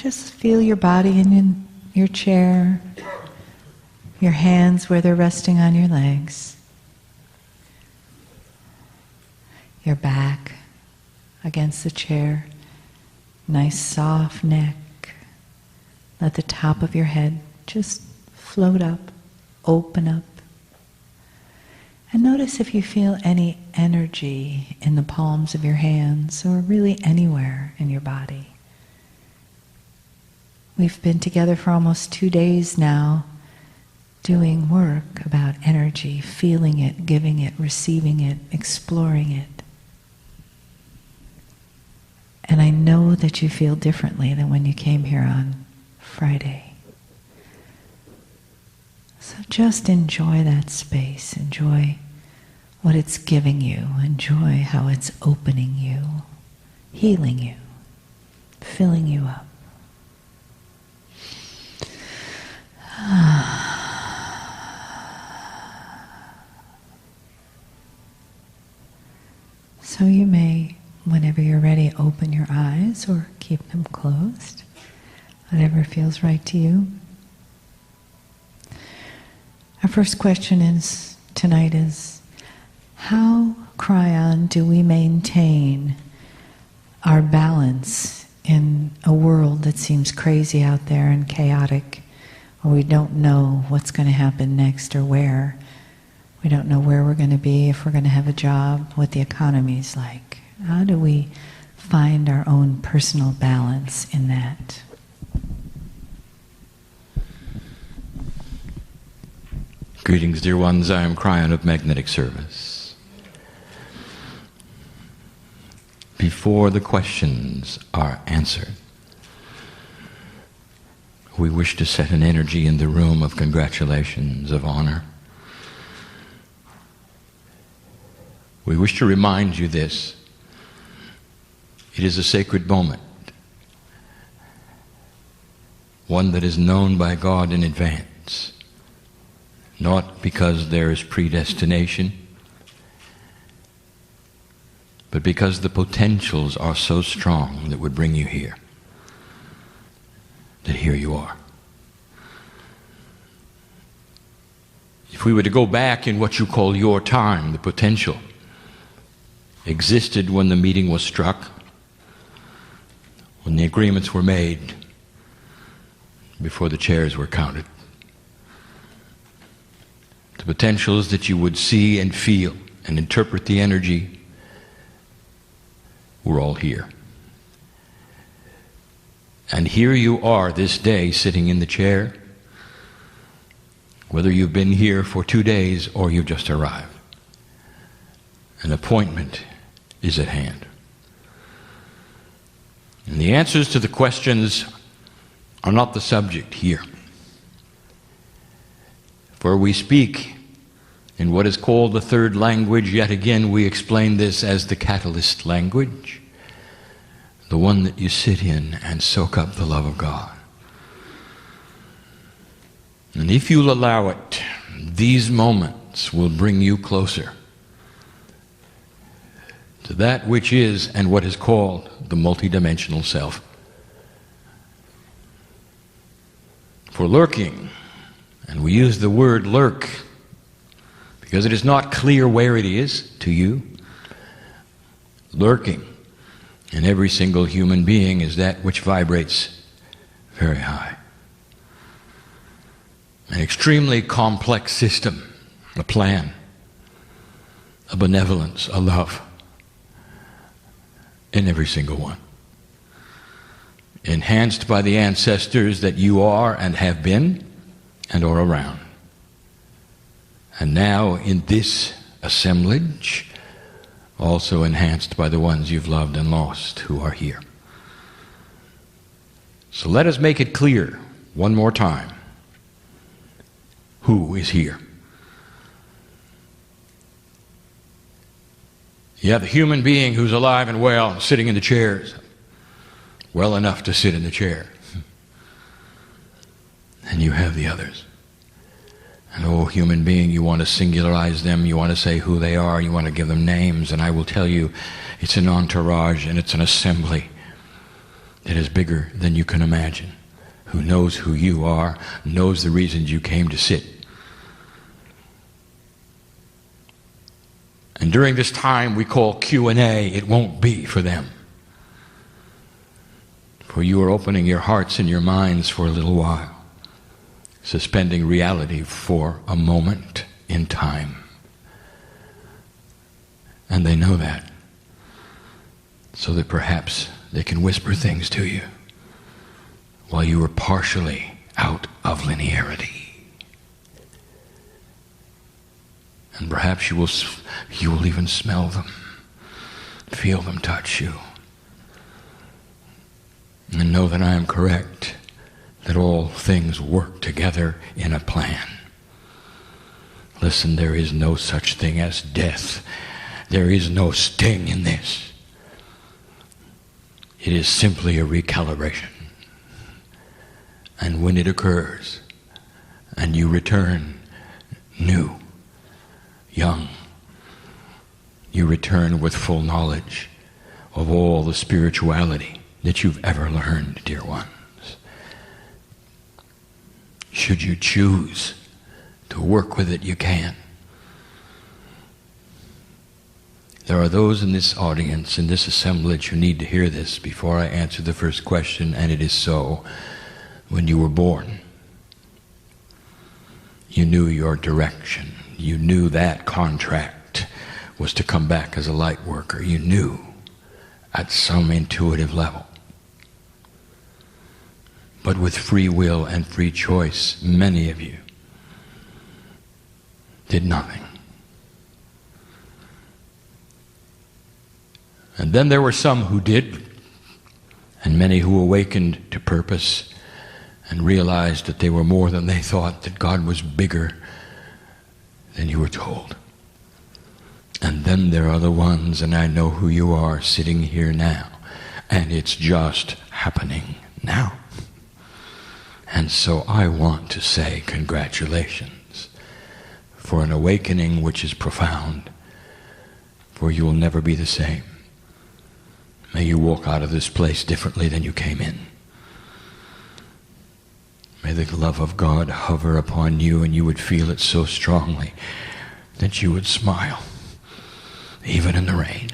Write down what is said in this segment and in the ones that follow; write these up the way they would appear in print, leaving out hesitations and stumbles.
just feel your body in your chair, your hands where they're resting on your legs, your back against the chair, nice soft neck. Let the top of your head just float up, open up. And notice if you feel any energy in the palms of your hands or really anywhere in your body. We've been together for almost 2 days now doing work about energy, feeling it, giving it, receiving it, exploring it. And I know that you feel differently than when you came here on Friday. So just enjoy that space, enjoy what it's giving you, enjoy how it's opening you, healing you, filling you up. So you may, whenever you're ready, open your eyes or keep them closed, whatever feels right to you. Our first question tonight is, how, Kryon, do we maintain our balance in a world that seems crazy out there and chaotic, where we don't know what's going to happen next or where? We don't know where we're going to be, if we're going to have a job, what the economy's like. How do we find our own personal balance in that? Greetings, dear ones. I am Kryon of Magnetic Service. Before the questions are answered, we wish to set an energy in the room of congratulations, of honor. We wish to remind you this. It is a sacred moment, one that is known by God in advance, not because there is predestination, but because the potentials are so strong that would bring you here, that here you are. If we were to go back in what you call your time, the potential existed when the meeting was struck, when the agreements were made, before the chairs were counted. The potentials that you would see and feel and interpret the energy were all here. And here you are this day sitting in the chair, whether you've been here for 2 days or you've just arrived. An appointment is at hand. And the answers to the questions are not the subject here. For we speak in what is called the third language. Yet again, we explain this as the catalyst language, the one that you sit in and soak up the love of God. And if you'll allow it, these moments will bring you closer to that which is and what is called the multidimensional self. For lurking, and we use the word lurk because it is not clear where it is to you, lurking in every single human being is that which vibrates very high. An extremely complex system, a plan, a benevolence, a love in every single one. Enhanced by the ancestors that you are and have been and are around. And now in this assemblage, also enhanced by the ones you've loved and lost who are here. So let us make it clear one more time. Who is here? You have the human being who's alive and well, sitting in the chairs, well enough to sit in the chair. And you have the others. And oh, human being, you want to singularize them, you want to say who they are, you want to give them names, and I will tell you, it's an entourage and it's an assembly that that is bigger than you can imagine, who knows who you are, knows the reasons you came to sit. And during this time we call Q&A, it won't be for them. For you are opening your hearts and your minds for a little while, suspending reality for a moment in time. And they know that, so that perhaps they can whisper things to you while you are partially out of linearity. And perhaps you will even smell them, feel them touch you, and know that I am correct, that all things work together in a plan. Listen, there is no such thing as death. There is no sting in this. It is simply a recalibration. And when it occurs, and you return new, young, you return with full knowledge of all the spirituality that you've ever learned, dear ones. Should you choose to work with it, you can. There are those in this audience, in this assemblage, who need to hear this before I answer the first question, and it is so. When you were born, you knew your direction. You knew that contract was to come back as a light worker. You knew at some intuitive level. But with free will and free choice, many of you did nothing. And then there were some who did, and many who awakened to purpose and realized that they were more than they thought, that God was bigger than you were told. And then there are the ones, and I know who you are, sitting here now, and it's just happening now. And so I want to say congratulations for an awakening which is profound, for you will never be the same. May you walk out of this place differently than you came in. May the love of God hover upon you, and you would feel it so strongly that you would smile, even in the rain.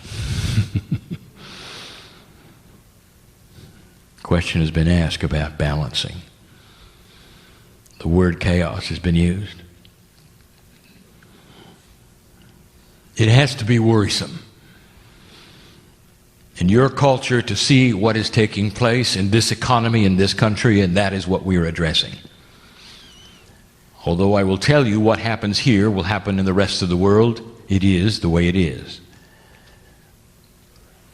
Question has been asked about balancing. The word chaos has been used. It has to be worrisome in your culture to see what is taking place in this economy, in this country, and that is what we are addressing. Although I will tell you what happens here will happen in the rest of the world, it is the way it is.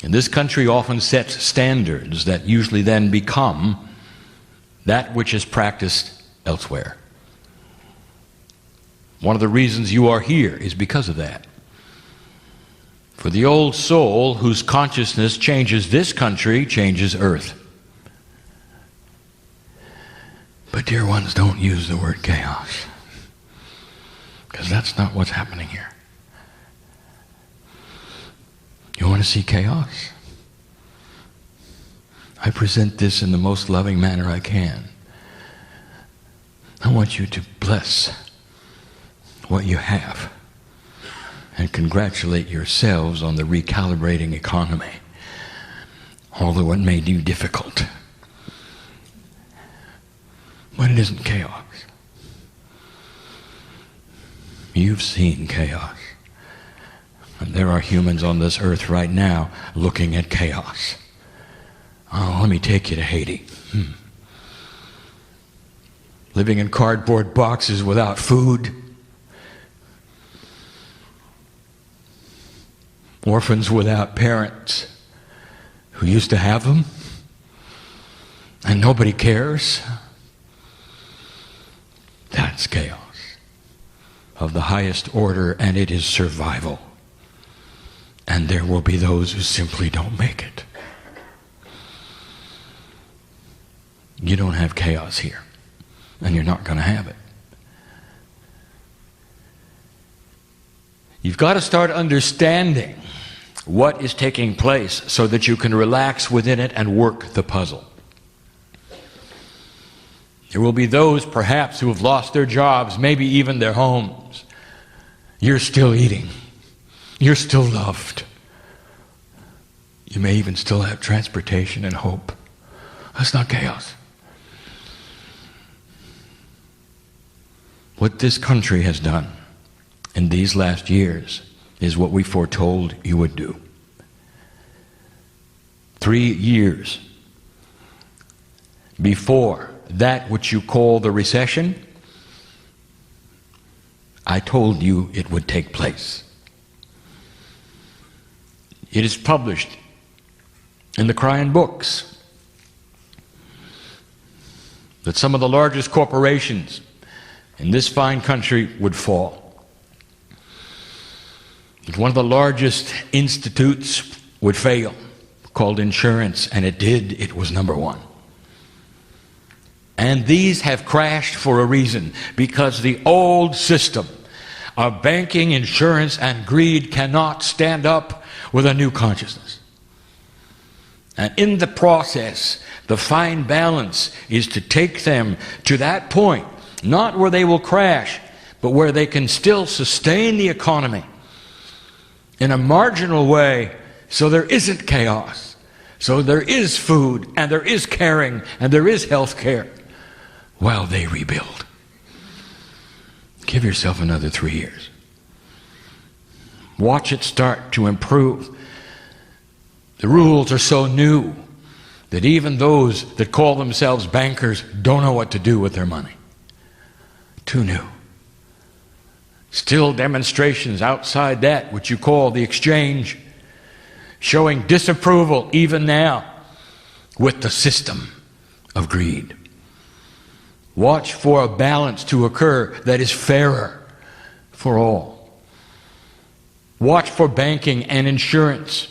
And this country often sets standards that usually then become that which is practiced elsewhere. One of the reasons you are here is because of that. For the old soul whose consciousness changes this country, changes earth. But dear ones, don't use the word chaos, because that's not what's happening here. You want to see chaos? I present this in the most loving manner I can. I want you to bless what you have and congratulate yourselves on the recalibrating economy, although it may be difficult. But it isn't chaos. You've seen chaos. And there are humans on this earth right now looking at chaos. Oh, let me take you to Haiti. Living in cardboard boxes without food. Orphans without parents who used to have them, and nobody cares. That's chaos of the highest order, and it is survival. And there will be those who simply don't make it. You don't have chaos here, and you're not going to have it. You've got to start understanding what is taking place so that you can relax within it and work the puzzle. There will be those perhaps who have lost their jobs, maybe even their homes. You're still eating. You're still loved. You may even still have transportation and hope. That's not chaos. What this country has done in these last years is what we foretold you would do. 3 years before that which you call the recession, I told you it would take place. It is published in the Kryon books that some of the largest corporations in this fine country would fall. That one of the largest institutes would fail, called insurance, and it did. It was number one. And these have crashed for a reason, because the old system of banking, insurance, and greed cannot stand up with a new consciousness. And in the process, the fine balance is to take them to that point, not where they will crash, but where they can still sustain the economy in a marginal way, so there isn't chaos, so there is food, and there is caring, and there is health care, while they rebuild. Give yourself another 3 years. Watch it start to improve. The rules are so new that even those that call themselves bankers don't know what to do with their money. Too new. Still demonstrations outside that which you call the exchange, showing disapproval even now with the system of greed. Watch for a balance to occur that is fairer for all. Watch for banking and insurance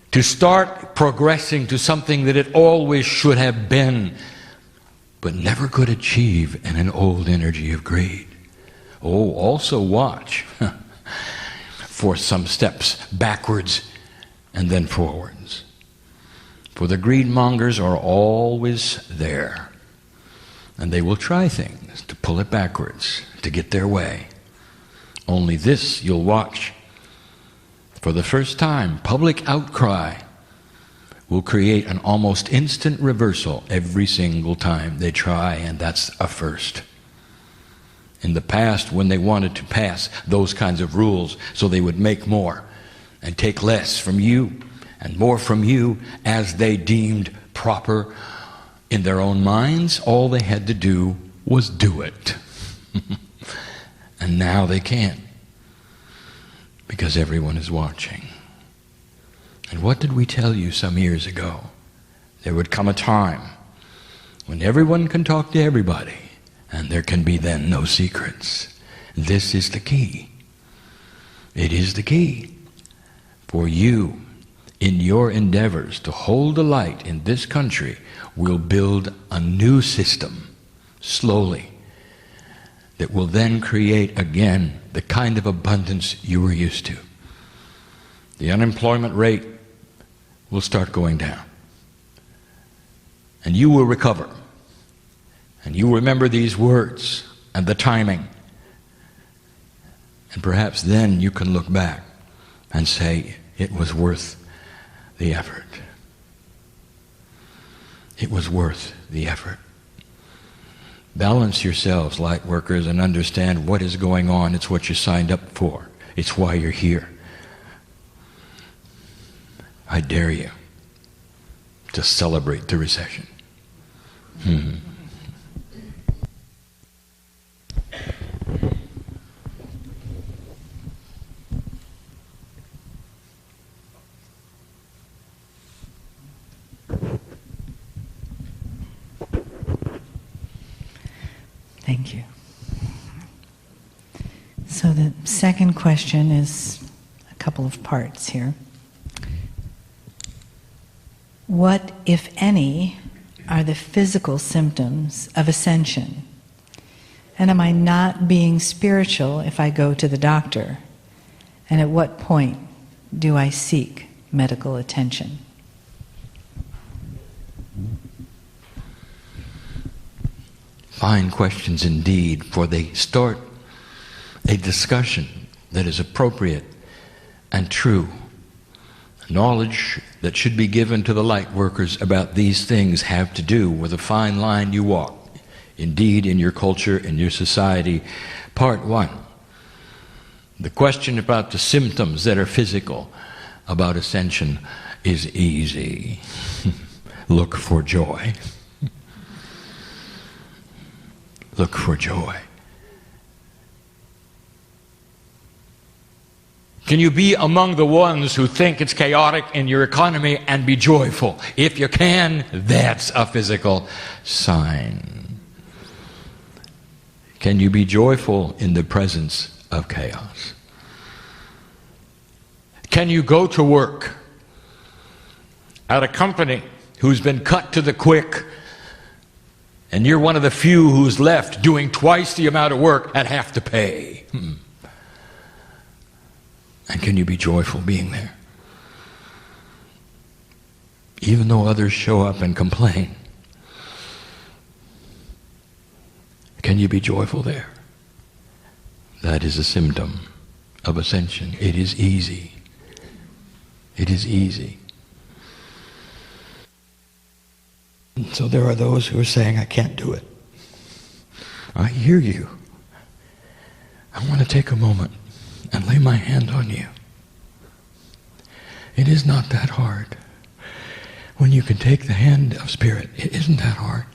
to start progressing to something that it always should have been, but never could achieve in an old energy of greed. Oh, also watch for some steps backwards and then forwards. For the greedmongers are always there. And they will try things to pull it backwards, to get their way. Only this you'll watch. For the first time, public outcry will create an almost instant reversal every single time they try, and that's a first. In the past, when they wanted to pass those kinds of rules so they would make more and take less from you and more from you as they deemed proper in their own minds, all they had to do was do it. And now they can't, because everyone is watching. And what did we tell you some years ago? There would come a time when everyone can talk to everybody, and there can be then no secrets. This is the key. It is the key for you in your endeavors to hold the light in this country. Will build a new system slowly that will then create again the kind of abundance you were used to. The unemployment rate will start going down, and you will recover, and you remember these words and the timing, and perhaps then you can look back and say it was worth the effort. It was worth the effort. Balance yourselves, light workers, and understand what is going on. It's what you signed up for. It's why you're here. I dare you to celebrate the recession. Thank you. So the second question is a couple of parts here. What, if any, are the physical symptoms of ascension? And am I not being spiritual if I go to the doctor? And at what point do I seek medical attention? Fine questions indeed, for they start a discussion that is appropriate and true. Knowledge that should be given to the light workers about these things have to do with a fine line you walk. Indeed, in your culture, in your society. Part 1. The question about the symptoms that are physical about ascension is easy. Look for joy. Look for joy. Can you be among the ones who think it's chaotic in your economy and be joyful? If you can, that's a physical sign. Can you be joyful in the presence of chaos? Can you go to work at a company who's been cut to the quick, and you're one of the few who's left doing twice the amount of work at half the pay? And can you be joyful being there? Even though others show up and complain, can you be joyful there? That is a symptom of ascension. It is easy. It is easy. So there are those who are saying, I can't do it. I hear you. I want to take a moment and lay my hand on you. It is not that hard. When you can take the hand of Spirit, it isn't that hard.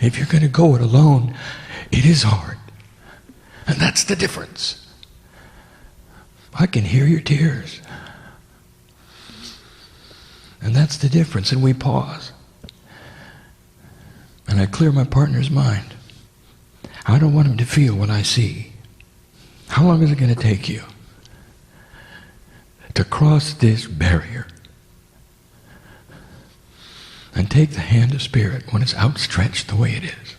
If you're going to go it alone, it is hard. And that's the difference. I can hear your tears. And that's the difference. And we pause. And I clear my partner's mind. I don't want him to feel what I see. How long is it going to take you to cross this barrier and take the hand of Spirit when it's outstretched the way it is?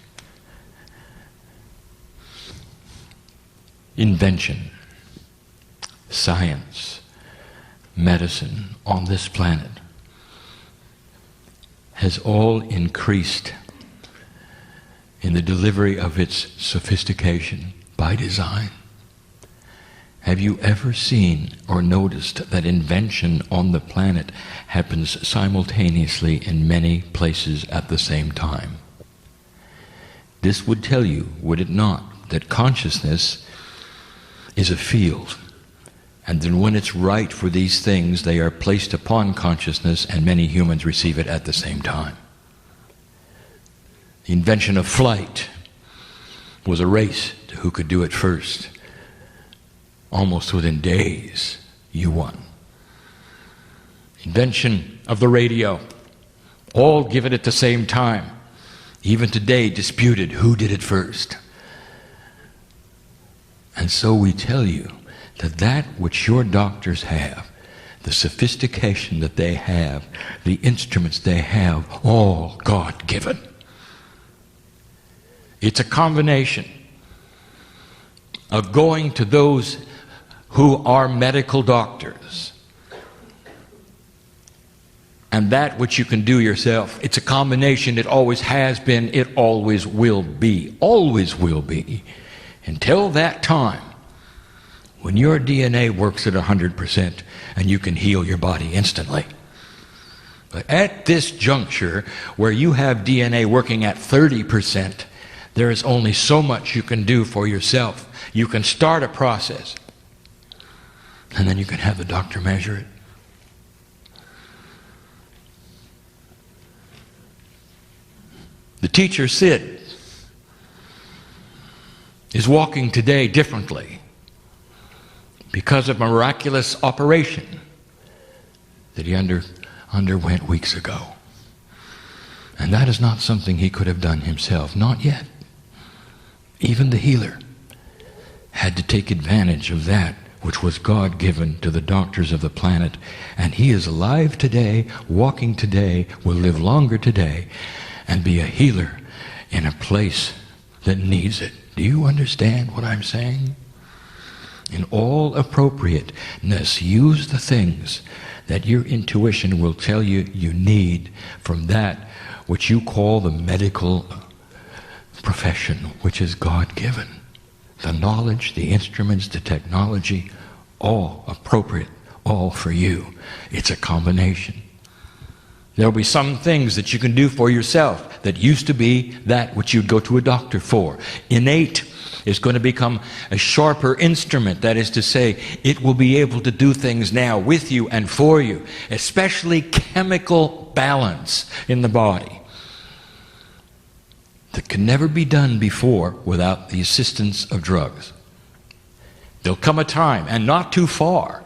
Invention, science, medicine on this planet has all increased in the delivery of its sophistication by design. Have you ever seen or noticed that invention on the planet happens simultaneously in many places at the same time? This would tell you, would it not, that consciousness is a field, and then when it's right for these things, they are placed upon consciousness, and many humans receive it at the same time. The invention of flight was a race to who could do it first. Almost within days, you won. Invention of the radio, all given at the same time. Even today, disputed who did it first. And so we tell you that which your doctors have, the sophistication that they have, the instruments they have, all God-given. It's a combination of going to those who are medical doctors and that which you can do yourself. It's a combination. It always has been. It always will be. Always will be. Until that time when your DNA works at 100% and you can heal your body instantly. But at this juncture where you have DNA working at 30%, there is only so much you can do for yourself. You can start a process, and then you can have the doctor measure it. The teacher Sid is walking today differently because of a miraculous operation that he underwent weeks ago. And that is not something he could have done himself, not yet. Even the healer had to take advantage of that which was God-given to the doctors of the planet. And he is alive today, walking today, will live longer today, and be a healer in a place that needs it. Do you understand what I'm saying? In all appropriateness, use the things that your intuition will tell you you need from that which you call the medical profession which is God-given. The knowledge, the instruments, the technology, all appropriate, all for you. It's a combination. There'll be some things that you can do for yourself that used to be that which you'd go to a doctor for. Innate is going to become a sharper instrument. That is to say, it will be able to do things now with you and for you, especially chemical balance in the body that can never be done before without the assistance of drugs. There'll come a time, and not too far,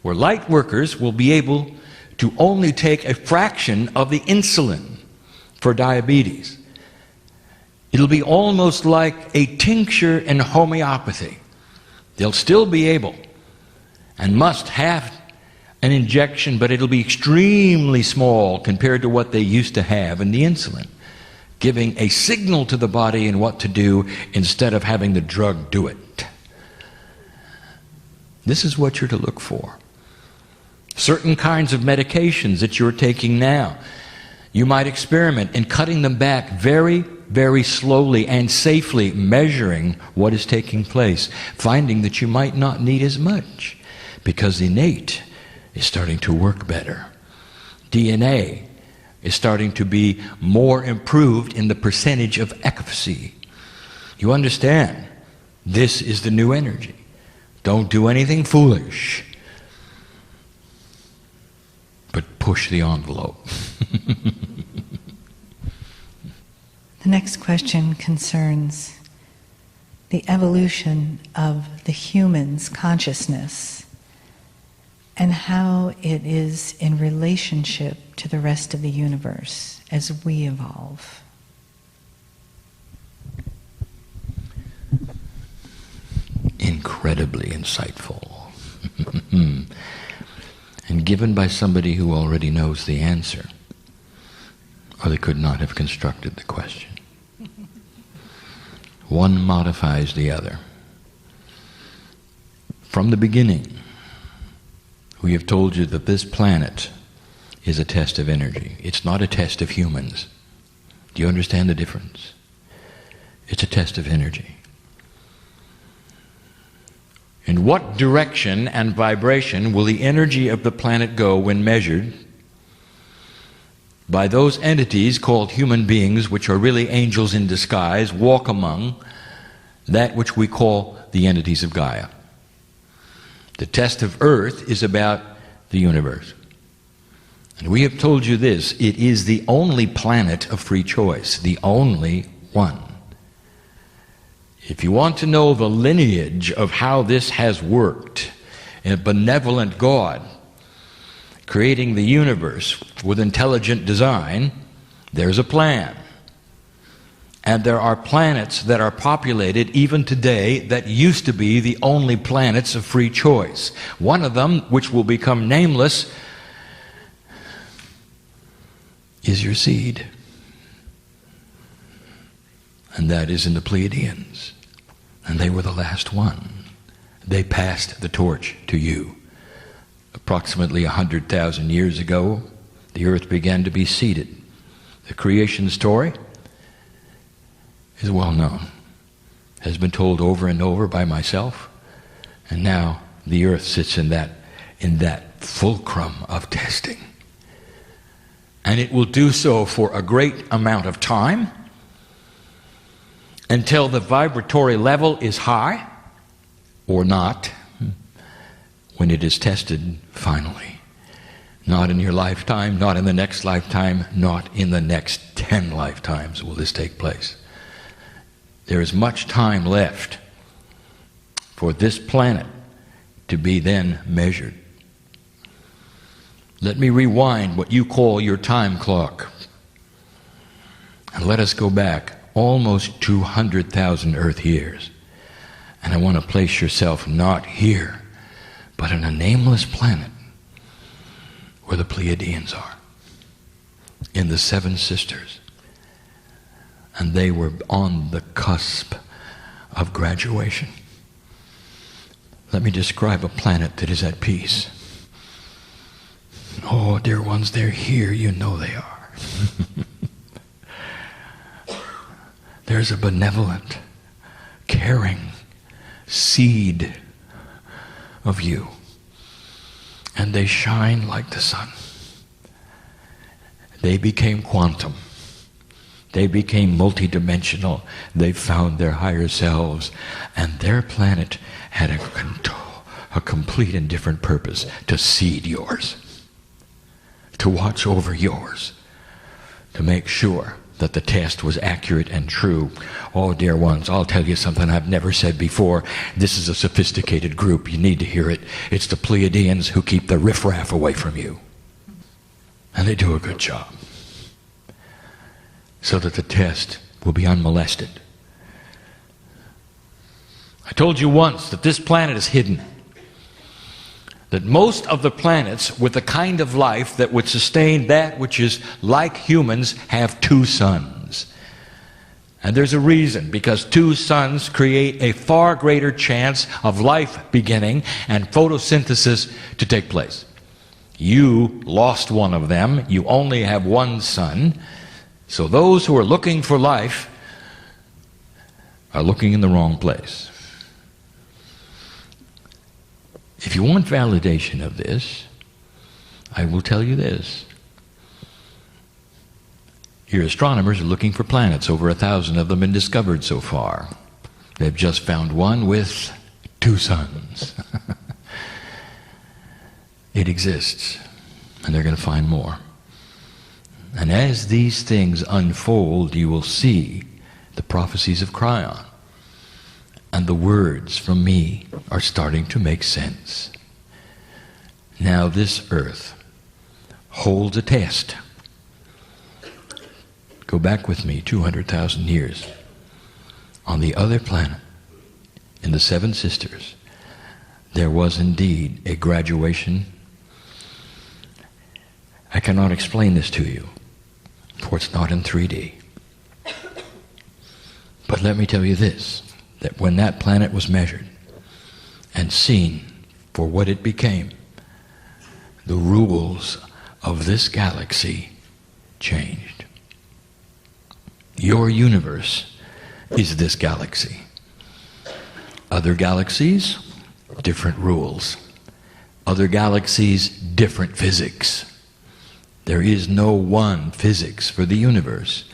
where light workers will be able to only take a fraction of the insulin for diabetes. It'll be almost like a tincture in homeopathy. They'll still be able and must have an injection, but it'll be extremely small compared to what they used to have in the insulin, giving a signal to the body in what to do instead of having the drug do it. This is what you're to look for. Certain kinds of medications that you're taking now, you might experiment in cutting them back very, very slowly and safely, measuring what is taking place, finding that you might not need as much because innate is starting to work better. DNA is starting to be more improved in the percentage of efficacy. You understand? This is the new energy. Don't do anything foolish, but push the envelope. The next question concerns the evolution of the human's consciousness and how it is in relationship to the rest of the universe as we evolve. Incredibly insightful. And given by somebody who already knows the answer, or they could not have constructed the question. One modifies the other. From the beginning, we have told you that this planet is a test of energy. It's not a test of humans. Do you understand the difference? It's a test of energy. In what direction and vibration will the energy of the planet go when measured by those entities called human beings, which are really angels in disguise, walk among that which we call the entities of Gaia? The test of Earth is about the universe. And we have told you this, it is the only planet of free choice, the only one. If you want to know the lineage of how this has worked, a benevolent God creating the universe with intelligent design, there's a plan. And there are planets that are populated even today that used to be the only planets of free choice. One of them, which will become nameless, is your seed. And that is in the Pleiadians. And they were the last one. They passed the torch to you. Approximately 100,000 years ago, the earth began to be seeded. The creation story is well known, has been told over and over by myself, and now the earth sits in that fulcrum of testing. And it will do so for a great amount of time until the vibratory level is high or not, when it is tested finally. Not in your lifetime, not in the next lifetime, not in the next 10 lifetimes will this take place. There is much time left for this planet to be then measured. Let me rewind what you call your time clock, and let us go back almost 200,000 Earth years. And I want to place yourself not here, but on a nameless planet where the Pleiadians are, in the Seven Sisters. And they were on the cusp of graduation. Let me describe a planet that is at peace. Oh, dear ones, they're here. You know they are. there's a benevolent, caring seed of you. And they shine like the sun. They became quantum. They became multidimensional. They found their higher selves. And their planet had a complete and different purpose: to seed yours, to watch over yours, to make sure that the test was accurate and true. Oh, dear ones, I'll tell you something I've never said before. This is a sophisticated group. You need to hear it. It's the Pleiadians who keep the riffraff away from you. And they do a good job, so that the test will be unmolested. I told you once that this planet is hidden. That most of the planets with the kind of life that would sustain that which is like humans have two suns. And there's a reason, because two suns create a far greater chance of life beginning and photosynthesis to take place. You lost one of them. You only have one sun. So those who are looking for life are looking in the wrong place. If you want validation of this, I will tell you this. Your astronomers are looking for planets. Over 1,000 of them have been discovered so far. They've just found one with two suns. It exists, and they're going to find more. And as these things unfold, you will see the prophecies of Kryon. And the words from me are starting to make sense. Now this earth holds a test. Go back with me 200,000 years. On the other planet, in the Seven Sisters, there was indeed a graduation. I cannot explain this to you, for it's not in 3D. But let me tell you this, that when that planet was measured and seen for what it became, the rules of this galaxy changed. Your universe is this galaxy. Other galaxies, different rules. Other galaxies, different physics. There is no one physics for the universe.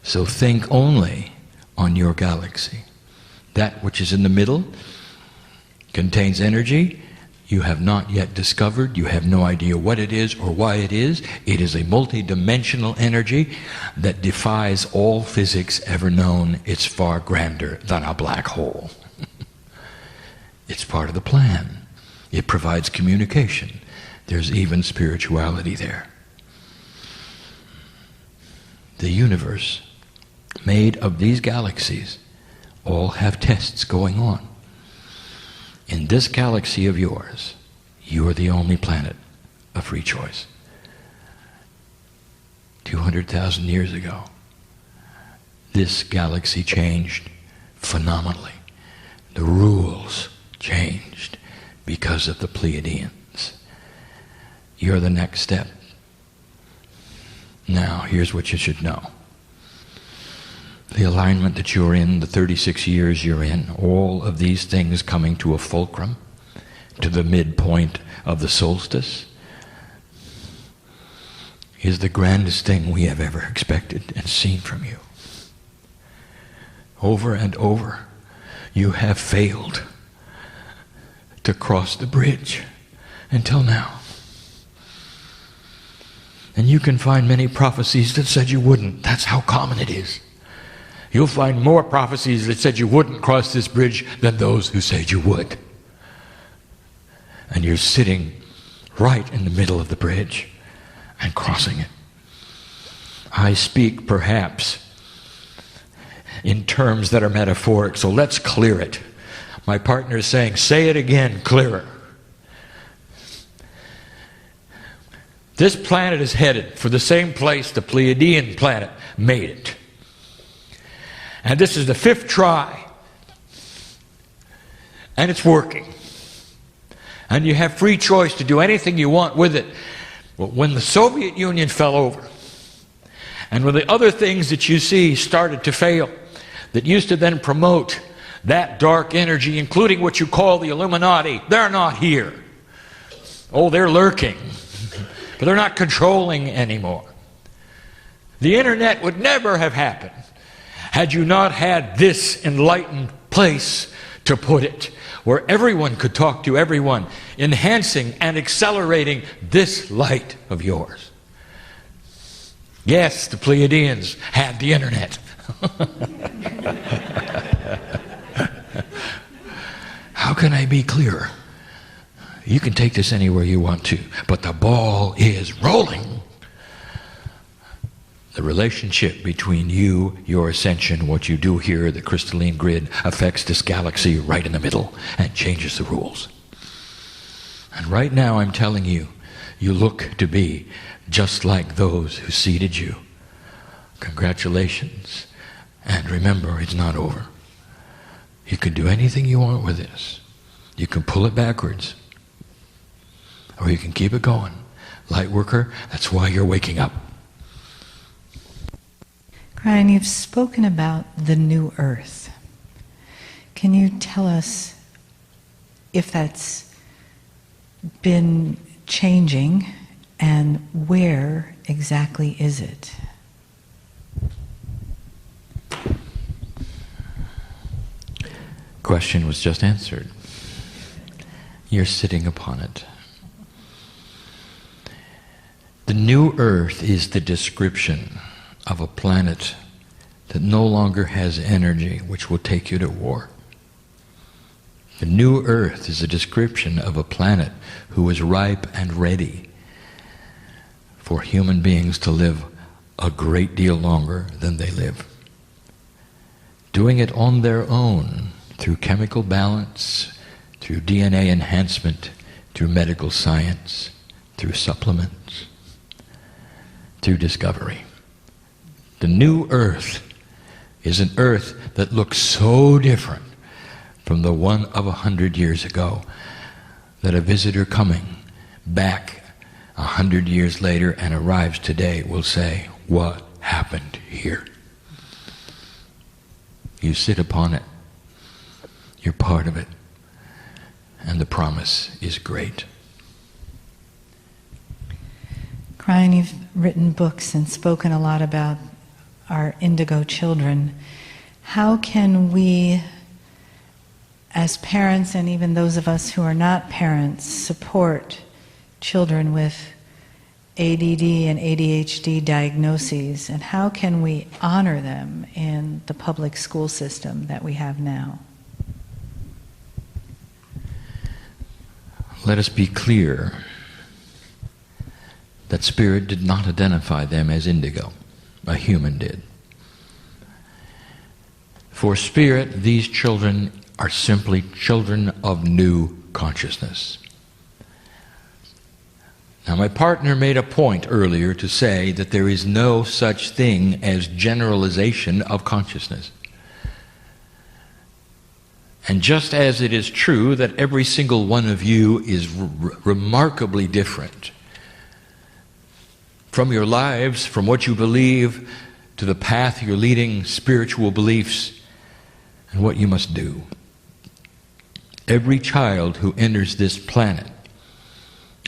So think only on your galaxy. That which is in the middle contains energy you have not yet discovered. You have no idea what it is or why it is. It is a multi-dimensional energy that defies all physics ever known. It's far grander than a black hole. It's part of the plan. It provides communication. There's even spirituality there. The universe, made of these galaxies, all have tests going on. In this galaxy of yours, you are the only planet of free choice. 200,000 years ago, this galaxy changed phenomenally. The rules changed because of the Pleiadians. You're the next step. Now, here's what you should know. The alignment that you're in, the 36 years you're in, all of these things coming to a fulcrum, to the midpoint of the solstice, is the grandest thing we have ever expected and seen from you. Over and over, you have failed to cross the bridge until now. And you can find many prophecies that said you wouldn't. That's how common it is. You'll find more prophecies that said you wouldn't cross this bridge than those who said you would. And you're sitting right in the middle of the bridge and crossing it. I speak perhaps in terms that are metaphoric, so let's clear it. My partner is saying, say it again, clearer. This planet is headed for the same place the Pleiadian planet made it. And this is the 5th try. And it's working. And you have free choice to do anything you want with it. But when the Soviet Union fell over, and when the other things that you see started to fail, that used to then promote that dark energy, including what you call the Illuminati, they're not here. Oh, they're lurking, but they're not controlling anymore. The internet would never have happened had you not had this enlightened place to put it, where everyone could talk to everyone, enhancing and accelerating this light of yours. Yes, the Pleiadians had the internet. How can I be clearer? You can take this anywhere you want to, but the ball is rolling. The relationship between you, your ascension, what you do here, the crystalline grid, affects this galaxy right in the middle and changes the rules. And right now I'm telling you, you look to be just like those who seeded you. Congratulations. And remember, it's not over. You can do anything you want with this. You can pull it backwards, or you can keep it going. Lightworker, that's why you're waking up. Kryon, you've spoken about the new earth. Can you tell us if that's been changing, and where exactly is it? Question was just answered. You're sitting upon it. The new earth is the description of a planet that no longer has energy which will take you to war. The new earth is a description of a planet who is ripe and ready for human beings to live a great deal longer than they live. Doing it on their own, through chemical balance, through DNA enhancement, through medical science, through supplements, through discovery. The new earth is an earth that looks so different from the one of 100 years ago that a visitor coming back 100 years later and arrives today will say, "What happened here?" You sit upon it. You're part of it. And the promise is great. Kryon, you've written books and spoken a lot about our indigo children. How can we, as parents and even those of us who are not parents, support children with ADD and ADHD diagnoses, and how can we honor them in the public school system that we have now? Let us be clear that Spirit did not identify them as indigo. A human did. For Spirit, these children are simply children of new consciousness. Now, my partner made a point earlier to say that there is no such thing as generalization of consciousness. And just as it is true that every single one of you is remarkably different from your lives, from what you believe, to the path you're leading, spiritual beliefs, and what you must do. Every child who enters this planet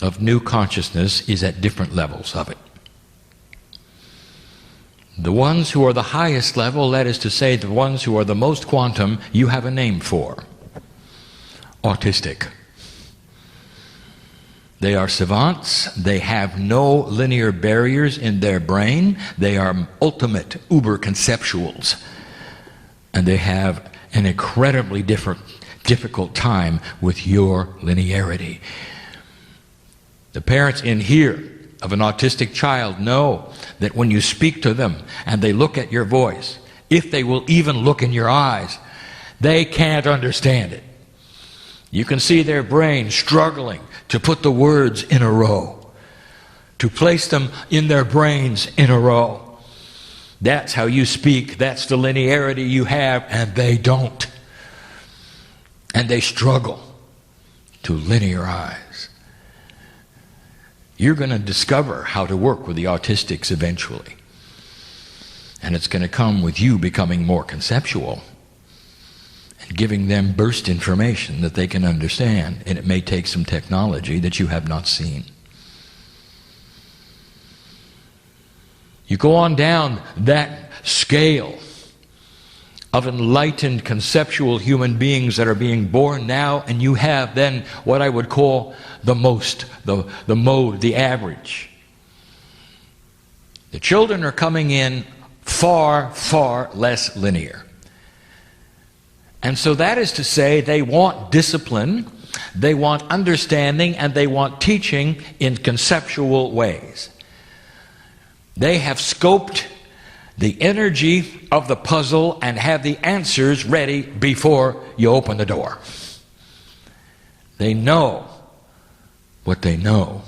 of new consciousness is at different levels of it. The ones who are the highest level, that is to say, the ones who are the most quantum, you have a name for. Autistic. They are savants. They have no linear barriers in their brain. They are ultimate uber conceptuals. And they have an incredibly difficult time with your linearity. The parents in here of an autistic child know that when you speak to them and they look at your voice, if they will even look in your eyes, they can't understand it. You can see their brain struggling to put the words in a row, to place them in their brains in a row. That's how you speak, that's the linearity you have, and they don't. And they struggle to linearize. You're going to discover how to work with the autistics eventually. And it's going to come with you becoming more conceptual and giving them burst information that they can understand. And it may take some technology that you have not seen. You go on down that scale of enlightened conceptual human beings that are being born now, and you have then what I would call the mode, the average. The children are coming in far, far less linear. And so that is to say, they want discipline, they want understanding, and they want teaching in conceptual ways. They have scoped the energy of the puzzle and have the answers ready before you open the door. They know what they know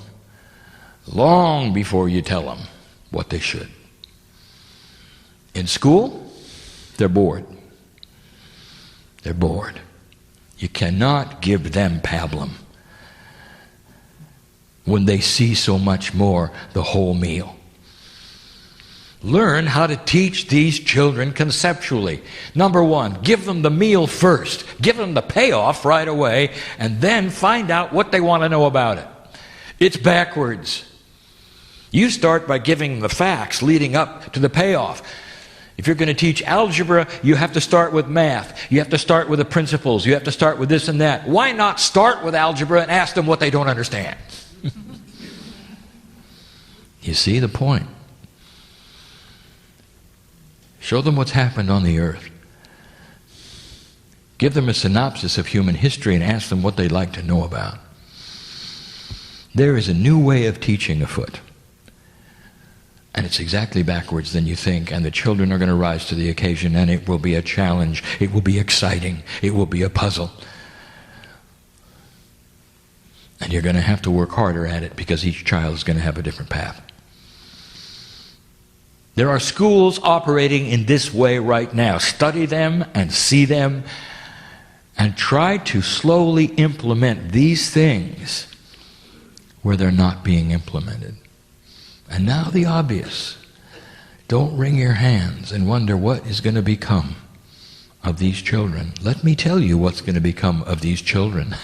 long before you tell them what they should. In school, they're bored. They're bored. You cannot give them pablum when they see so much more the whole meal. Learn how to teach these children conceptually. Number one, give them the meal first. Give them the payoff right away, and then find out what they want to know about it. It's backwards. You start by giving them the facts leading up to the payoff. If you're going to teach algebra, you have to start with math. You have to start with the principles. You have to start with this and that. Why not start with algebra and ask them what they don't understand? You see the point? Show them what's happened on the earth. Give them a synopsis of human history and ask them what they'd like to know about. There is a new way of teaching afoot. And it's exactly backwards than you think, and the children are going to rise to the occasion, and it will be a challenge. It will be exciting. It will be a puzzle. And you're going to have to work harder at it because each child is going to have a different path. There are schools operating in this way right now. Study them and see them and try to slowly implement these things where they're not being implemented. And now the obvious. Don't wring your hands and wonder what is going to become of these children. Let me tell you what's going to become of these children.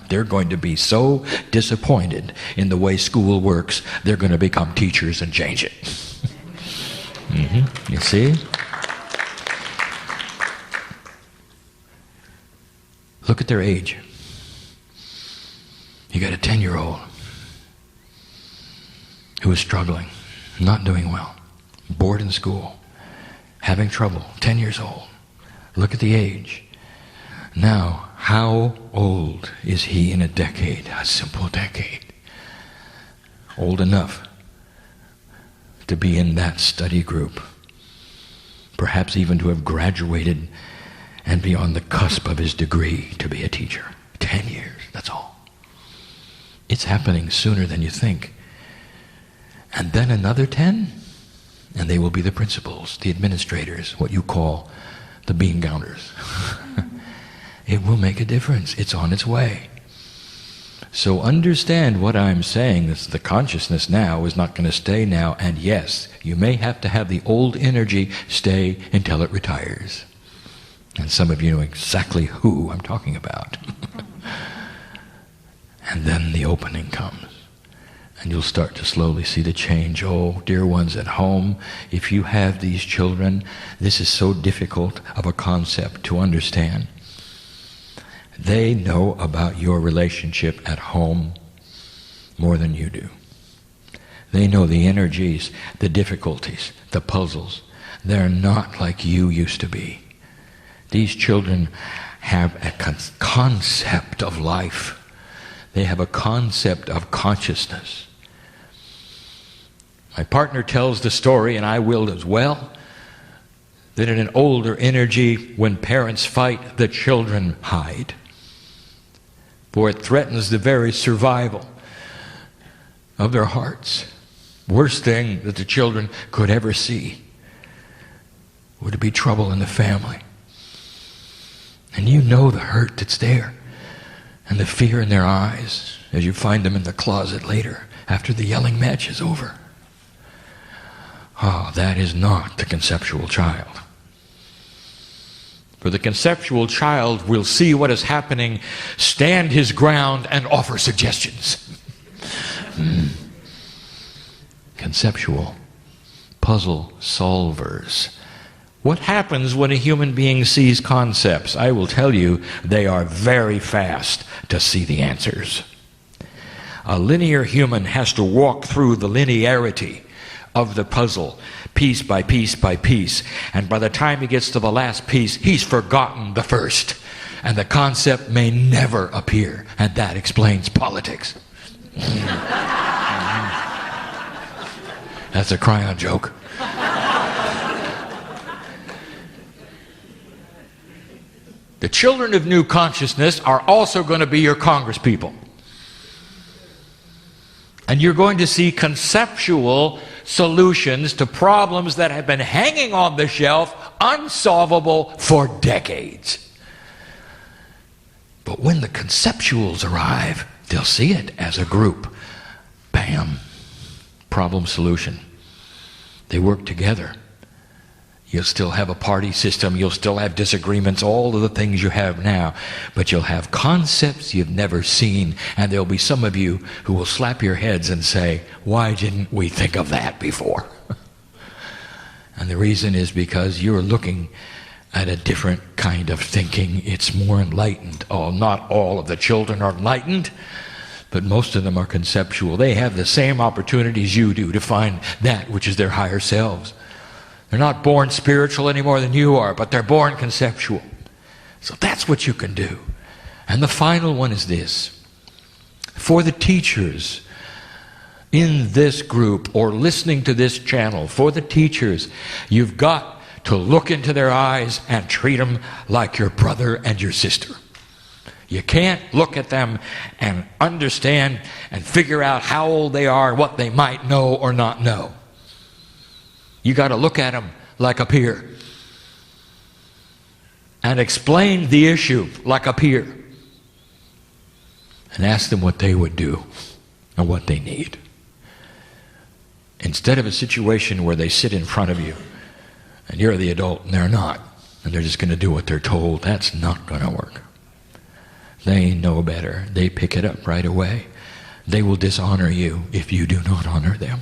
They're going to be so disappointed in the way school works, they're going to become teachers and change it. You see? Look at their age. You got a 10-year-old who is struggling, not doing well, bored in school, having trouble, 10 years old. Look at the age. Now, how old is he in a decade? A simple decade. Old enough to be in that study group. Perhaps even to have graduated and be on the cusp of his degree to be a teacher. 10 years, that's all. It's happening sooner than you think. And then another 10, and they will be the principals, the administrators, what you call the bean counters. It will make a difference. It's on its way. So understand what I'm saying. Is the consciousness now is not going to stay now. And yes, you may have to have the old energy stay until it retires. And some of you know exactly who I'm talking about. And then the opening comes. And you'll start to slowly see the change. Oh, dear ones at home, if you have these children, this is so difficult of a concept to understand. They know about your relationship at home more than you do. They know the energies, the difficulties, the puzzles. They're not like you used to be. These children have a concept of life. They have a concept of consciousness. My partner tells the story, and I will as well, that in an older energy, when parents fight, the children hide. For it threatens the very survival of their hearts. Worst thing that the children could ever see would be trouble in the family. And you know the hurt that's there and the fear in their eyes as you find them in the closet later after the yelling match is over. Oh, that is not the conceptual child. For the conceptual child will see what is happening, stand his ground, and offer suggestions. Conceptual. Puzzle solvers. What happens when a human being sees concepts? I will tell you, they are very fast to see the answers. A linear human has to walk through the linearity of the puzzle, piece by piece by piece. And by the time he gets to the last piece, he's forgotten the first. And the concept may never appear. And that explains politics. That's a Kryon joke. The children of new consciousness are also going to be your congresspeople. And you're going to see conceptual solutions to problems that have been hanging on the shelf, unsolvable for decades. But when the conceptuals arrive, they'll see it as a group. Bam. Problem solution. They work together. You'll still have a party system, you'll still have disagreements, all of the things you have now, but you'll have concepts you've never seen, and there'll be some of you who will slap your heads and say, why didn't we think of that before? And the reason is because you're looking at a different kind of thinking. It's more enlightened. Oh, not all of the children are enlightened, but most of them are conceptual. They have the same opportunities you do to find that which is their higher selves. They're not born spiritual any more than you are, but they're born conceptual. So that's what you can do. And the final one is this. For the teachers in this group or listening to this channel, for the teachers, you've got to look into their eyes and treat them like your brother and your sister. You can't look at them and understand and figure out how old they are and what they might know or not know. You got to look at them like a peer and explain the issue like a peer and ask them what they would do and what they need. Instead of a situation where they sit in front of you and you're the adult and they're not, and they're just going to do what they're told. That's not going to work. They know better. They pick it up right away. They will dishonor you if you do not honor them.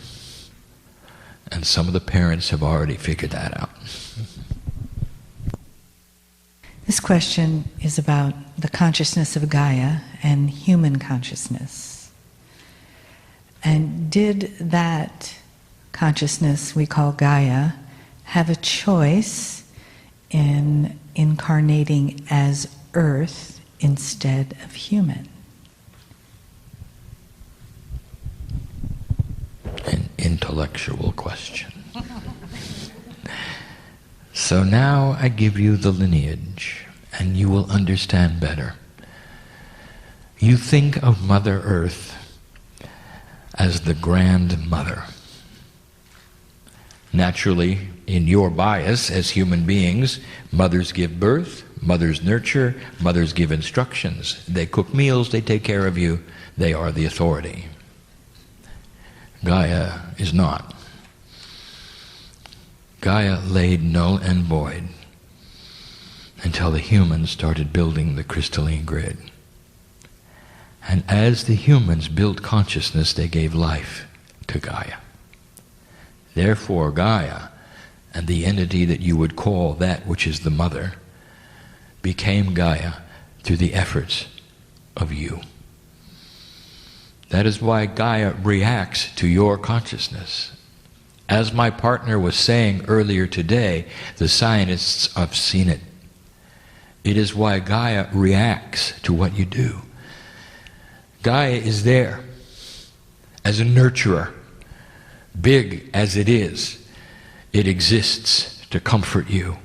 And some of the parents have already figured that out. This question is about the consciousness of Gaia and human consciousness. And did that consciousness we call Gaia have a choice in incarnating as Earth instead of human? An intellectual question. So now I give you the lineage, and you will understand better. You think of Mother Earth as the grandmother. Naturally, in your bias as human beings, mothers give birth, mothers nurture, mothers give instructions. They cook meals, they take care of you, they are the authority. Gaia is not. Gaia laid null and void until the humans started building the crystalline grid. And as the humans built consciousness, they gave life to Gaia. Therefore, Gaia, and the entity that you would call that which is the mother, became Gaia through the efforts of you. That is why Gaia reacts to your consciousness. As my partner was saying earlier today, the scientists have seen it. It is why Gaia reacts to what you do. Gaia is there as a nurturer. Big as it is, it exists to comfort you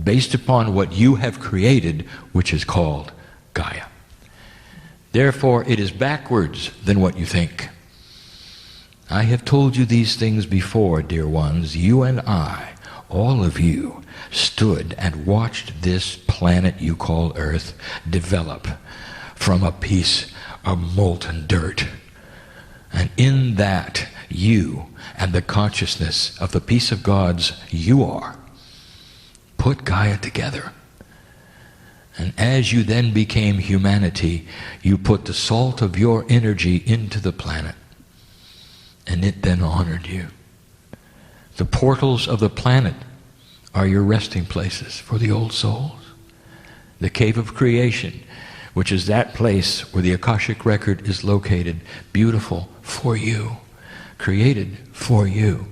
based upon what you have created, which is called Gaia. Therefore, it is backwards than what you think. I have told you these things before, dear ones. You and I, all of you, stood and watched this planet you call Earth develop from a piece of molten dirt And in that, you and the consciousness of the peace of God's you are, put Gaia together. And as you then became humanity, you put the salt of your energy into the planet. And it then honored you. The portals of the planet are your resting places for the old souls. The cave of creation, which is that place where the Akashic record is located, beautiful for you, created for you.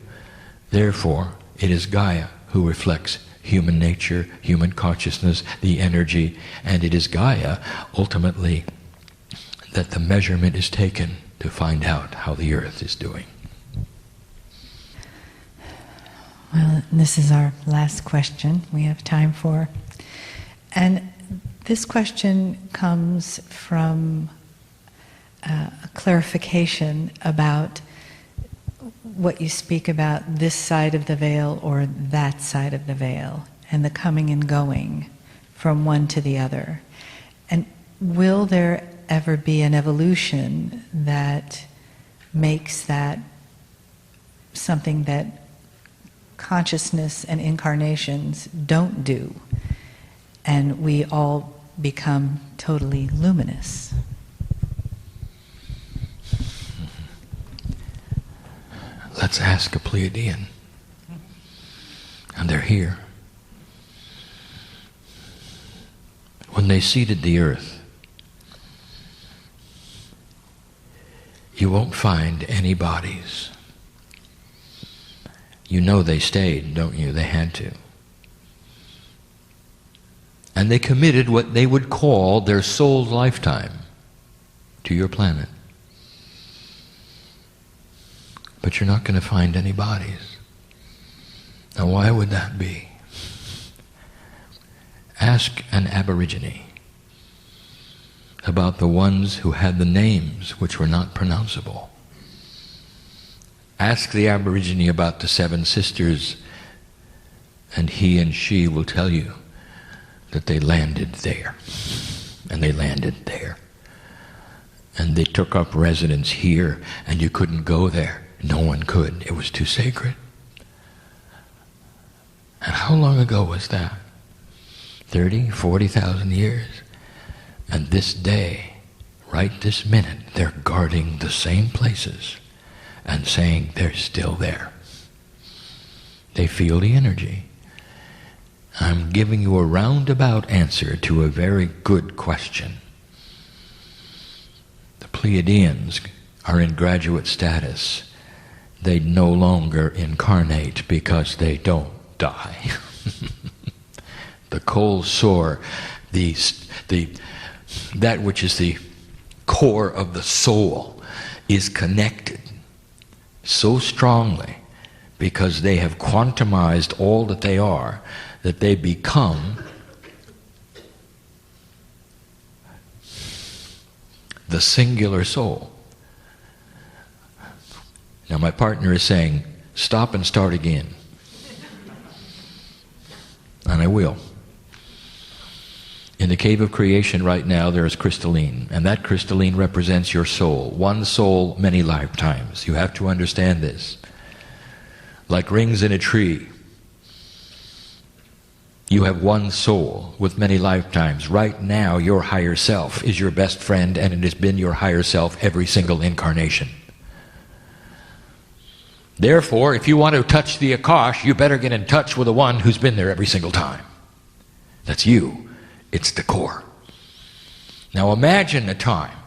Therefore, it is Gaia who reflects human nature, human consciousness, the energy, and it is Gaia, ultimately, that the measurement is taken to find out how the earth is doing. Well, this is our last question we have time for. And this question comes from a clarification about what you speak about, this side of the veil or that side of the veil, and the coming and going from one to the other. And will there ever be an evolution that makes that something that consciousness and incarnations don't do, and we all become totally luminous? Let's ask a Pleiadian. And they're here. When they seeded the earth, you won't find any bodies. You know they stayed, don't you? They had to. And they committed what they would call their soul lifetime to your planet. But you're not going to find any bodies. Now why would that be? Ask an Aborigine about the ones who had the names which were not pronounceable. Ask the Aborigine about the 7 sisters, and he and she will tell you that they landed there, and they landed there. And they took up residence here, and you couldn't go there. No one could. It was too sacred. And how long ago was that? 30, 40,000 years? And this day, right this minute, they're guarding the same places and saying they're still there. They feel the energy. I'm giving you a roundabout answer to a very good question. The Pleiadians are in graduate status. They no longer incarnate because they don't die. The cold sore, that which is the core of the soul, is connected so strongly because they have quantumized all that they are, that they become the singular soul. Now my partner is saying, stop and start again. And I will. In the cave of creation right now there is crystalline, and that crystalline represents your soul. One soul, many lifetimes. You have to understand this. Like rings in a tree, you have one soul with many lifetimes. Right now your higher self is your best friend, and it has been your higher self every single incarnation. Therefore, if you want to touch the Akash, you better get in touch with the one who's been there every single time. That's you. It's the core. Now imagine a time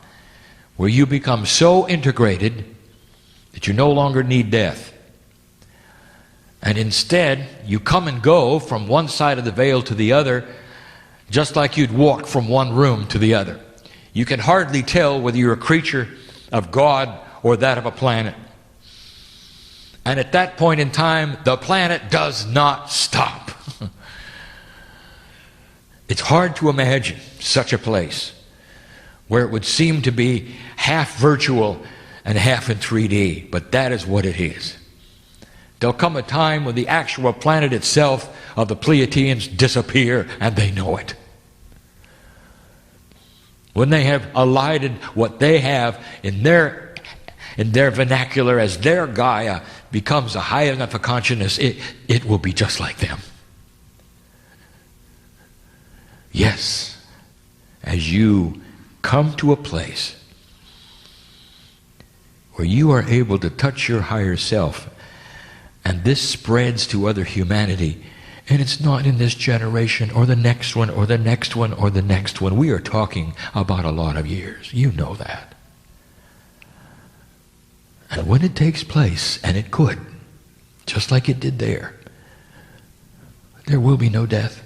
where you become so integrated that you no longer need death. And instead, you come and go from one side of the veil to the other, just like you'd walk from one room to the other. You can hardly tell whether you're a creature of God or that of a planet. And at that point in time, the planet does not stop. It's hard to imagine such a place where it would seem to be half virtual and half in 3D, but that is what it is. There'll come a time when the actual planet itself of the Pleiadians disappear, and they know it. When they have alighted what they have in their in their vernacular, as their Gaia becomes a high enough a consciousness, it will be just like them. Yes, as you come to a place where you are able to touch your higher self, and this spreads to other humanity, and it's not in this generation or the next one or the next one or the next one. We are talking about a lot of years. You know that. And when it takes place, and it could, just like it did there will be no death.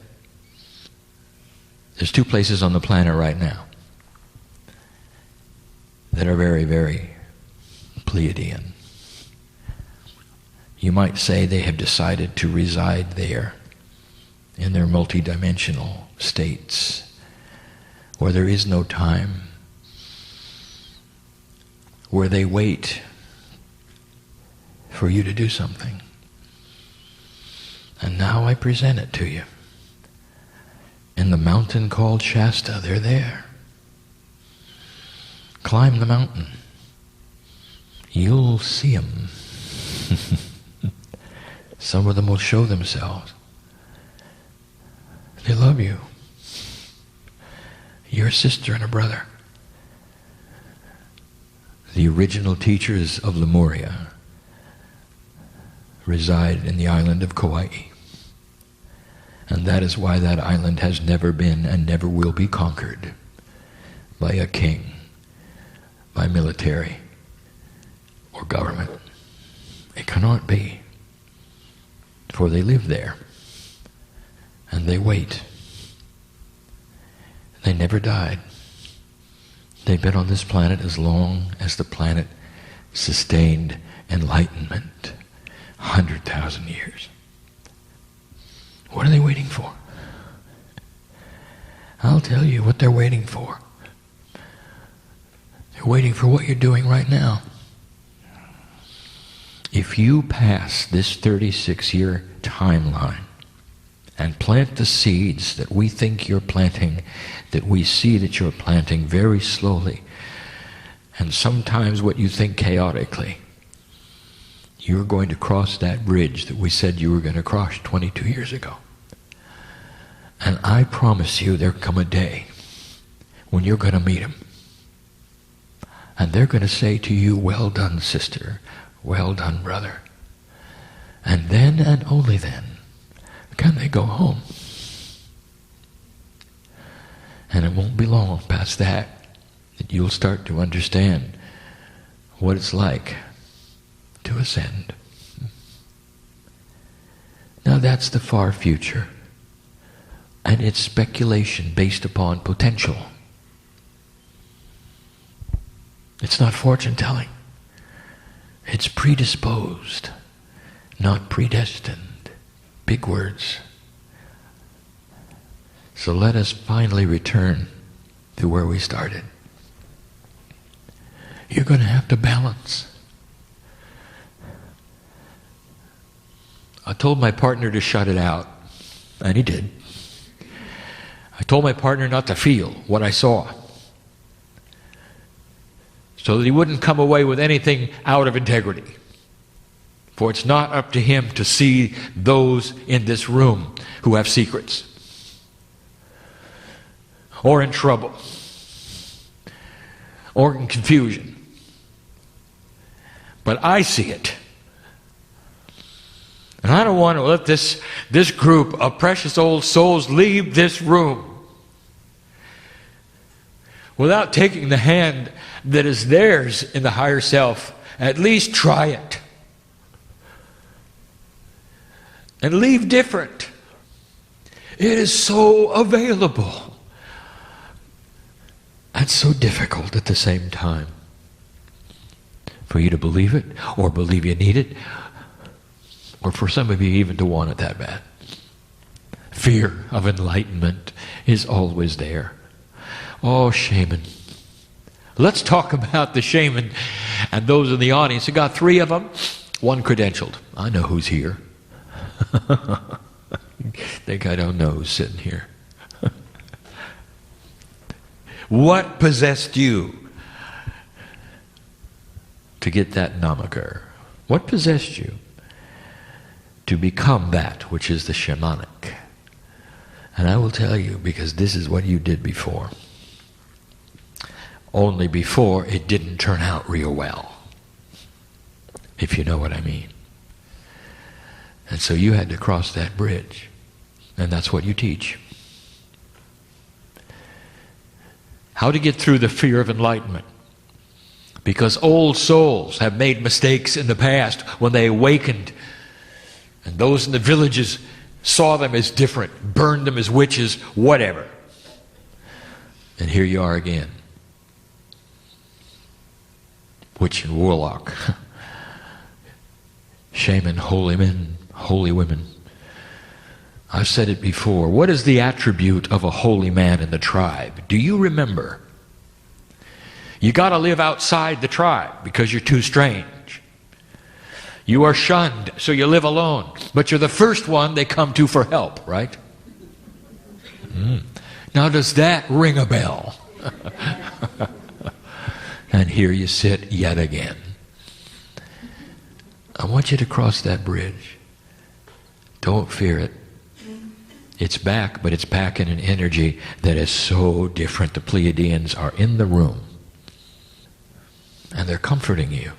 There's 2 places on the planet right now that are very, very Pleiadian. You might say they have decided to reside there in their multidimensional states where there is no time, where they wait for you to do something. And now I present it to you. In the mountain called Shasta, they're there. Climb the mountain. You'll see them. Some of them will show themselves. They love you. You're a sister and a brother. The original teachers of Lemuria reside in the island of Kauai. And that is why that island has never been and never will be conquered by a king, by military, or government. It cannot be. For they live there. And they wait. They never died. They've been on this planet as long as the planet sustained enlightenment. 100,000 years. What are they waiting for? I'll tell you what they're waiting for. They're waiting for what you're doing right now. If you pass this 36-year timeline and plant the seeds that we think you're planting, that we see that you're planting very slowly, and sometimes what you think chaotically, you're going to cross that bridge that we said you were going to cross 22 years ago. And I promise you there'll come a day when you're going to meet them. And they're going to say to you, well done, sister. Well done, brother. And then and only then can they go home. And it won't be long past that you'll start to understand what it's like to ascend. Now that's the far future. And it's speculation based upon potential. It's not fortune telling. It's predisposed, not predestined. Big words. So let us finally return to where we started. You're going to have to balance. I told my partner to shut it out, and he did. I told my partner not to feel what I saw, so that he wouldn't come away with anything out of integrity. For it's not up to him to see those in this room who have secrets, or in trouble, or in confusion. But I see it. And I don't want to let this group of precious old souls leave this room without taking the hand that is theirs in the higher self. At least try it. And leave different. It is so available and so difficult at the same time for you to believe it, or believe you need it, or for some of you even to want it that bad. Fear of enlightenment is always there. Oh, shaman. Let's talk about the shaman and those in the audience. I got 3 of them, 1 credentialed. I know who's here. Think I don't know who's sitting here. What possessed you to get that namaker? What possessed you to become that which is the shamanic? And I will tell you, because this is what you did before. Only before it didn't turn out real well, if you know what I mean. And so you had to cross that bridge. And that's what you teach. How to get through the fear of enlightenment. Because old souls have made mistakes in the past when they awakened. And those in the villages saw them as different, burned them as witches, whatever. And here you are again. Witch and warlock. Shaman, holy men, holy women. I've said it before. What is the attribute of a holy man in the tribe? Do you remember? You got to live outside the tribe because you're too strange. You are shunned, so you live alone. But you're the first one they come to for help, right? Now does that ring a bell? And here you sit yet again. I want you to cross that bridge. Don't fear it. It's back, but it's back in an energy that is so different. The Pleiadians are in the room. And they're comforting you.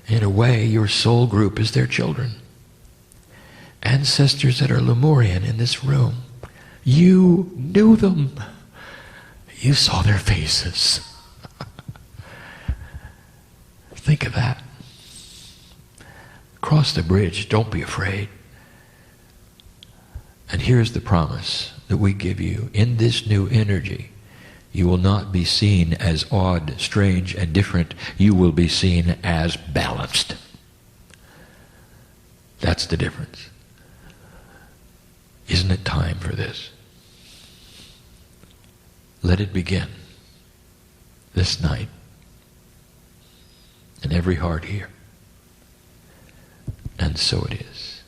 In a way, your soul group is their children. Ancestors that are Lemurian in this room. You knew them. You saw their faces. Think of that. Cross the bridge. Don't be afraid. And here's the promise that we give you. In this new energy, you will not be seen as odd, strange, and different. You will be seen as balanced. That's the difference. Isn't it time for this? Let it begin this night in every heart here. And so it is.